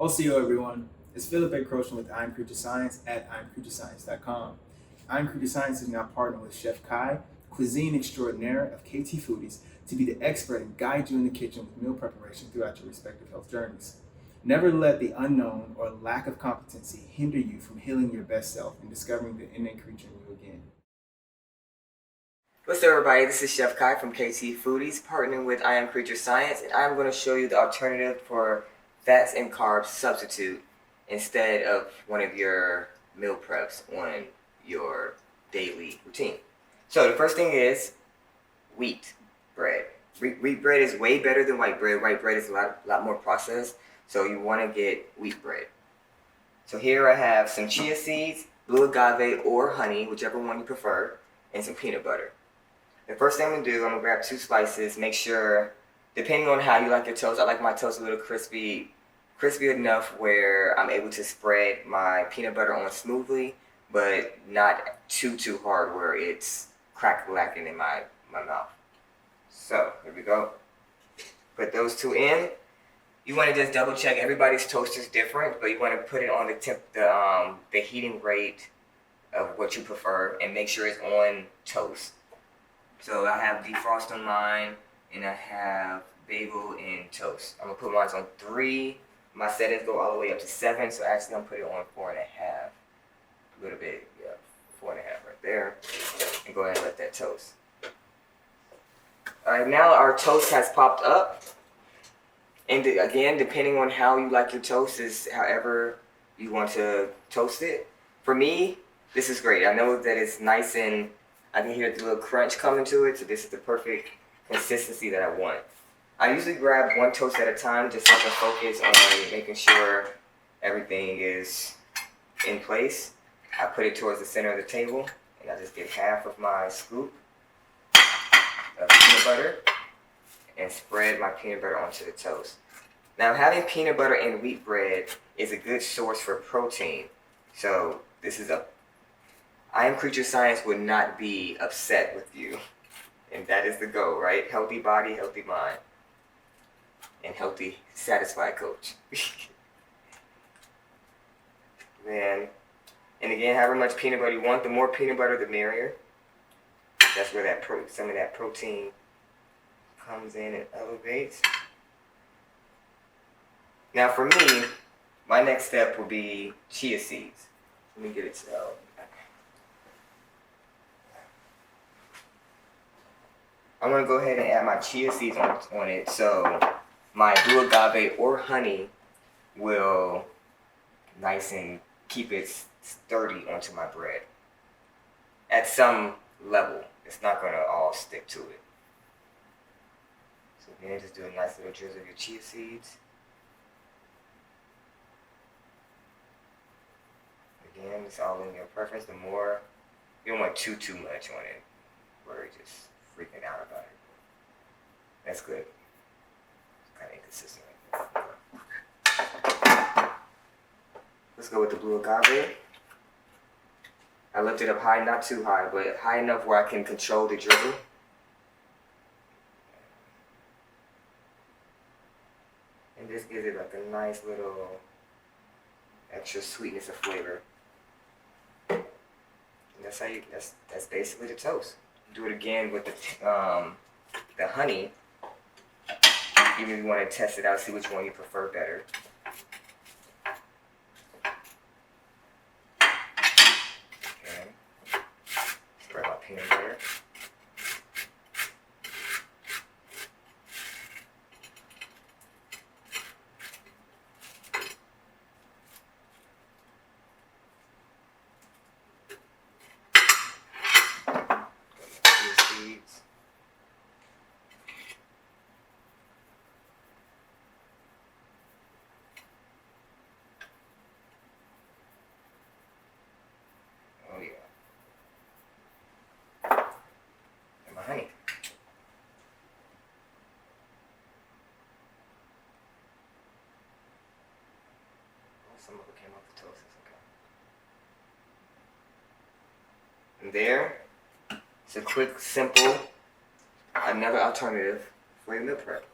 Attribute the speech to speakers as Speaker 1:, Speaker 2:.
Speaker 1: OCO everyone, it's Philip Croce with iamCREATURescience at iamCREATURescience.com. iamCREATURescience is now partnered with Chef Khai, cuisine extraordinaire of KT Foodies, to be the expert and guide you in the kitchen with meal preparation throughout your respective health journeys. Never let the unknown or lack of competency hinder you from healing your best self and discovering the innate creature in you again.
Speaker 2: What's up, everybody? This is Chef Khai from KT Foodies, partnering with iamCREATURescience, and I'm going to show you the alternative for fats and carbs substitute instead of one of your meal preps on your daily routine. So the first thing is wheat bread. Wheat bread is way better than white bread. White bread is a lot more processed, so you want to get wheat bread. So here I have some chia seeds, blue agave or honey, whichever one you prefer, and some peanut butter. The first thing I'm going to do, I'm going to grab 2 slices, make sure, depending on how you like your toast, I like my toast a little crispy enough where I'm able to spread my peanut butter on smoothly, but not too hard where it's crack-lacking in my mouth. So, here we go. Put those 2 in. You want to just double check, everybody's toast is different, but you want to put it on the heating rate of what you prefer and make sure it's on toast. So I have defrost on mine, and I have bagel and toast. I'm gonna put mine on 3. My settings go all the way up to 7, so actually I'm putting it on 4.5. A little bit, yeah, 4.5 right there. And go ahead and let that toast. All right, now our toast has popped up. And again, depending on how you like your toast is however you want to toast it. For me, this is great. I know that it's nice and I can hear the little crunch coming to it, so this is the perfect consistency that I want. I usually grab 1 toast at a time just so I can focus on making sure everything is in place. I put it towards the center of the table, and I just get half of my scoop of peanut butter and spread my peanut butter onto the toast. Now, having peanut butter and wheat bread is a good source for protein, so this is iamCREATURescience would not be upset with you. And that is the goal, right? Healthy body, healthy mind. And healthy, satisfied coach. And again, however much peanut butter you want, the more peanut butter, the merrier. That's where some of that protein comes in and elevates. Now for me, my next step will be chia seeds. Let me get it out. I'm going to go ahead and add my chia seeds on it, so my blue agave or honey will nice and keep it sturdy onto my bread. At some level, it's not going to all stick to it. So again, just do a nice little drizzle of your chia seeds. Again, it's all in your preference. The more, you don't want too much on it, where it just freaking out about it. That's good. It's kind of inconsistent. Let's go with the blue agave. I left it up high, not too high, but high enough where I can control the drizzle. And this gives it like a nice little extra sweetness of flavor. And that's how that's basically the toast. Do it again with the honey. Even if you want to test it out, see which one you prefer better. Okay. Spread my peanut butter. Seeds. Oh yeah. And my honey. Some of it came off the toast, it's okay. And there, it's a quick, simple, another alternative for your meal prep.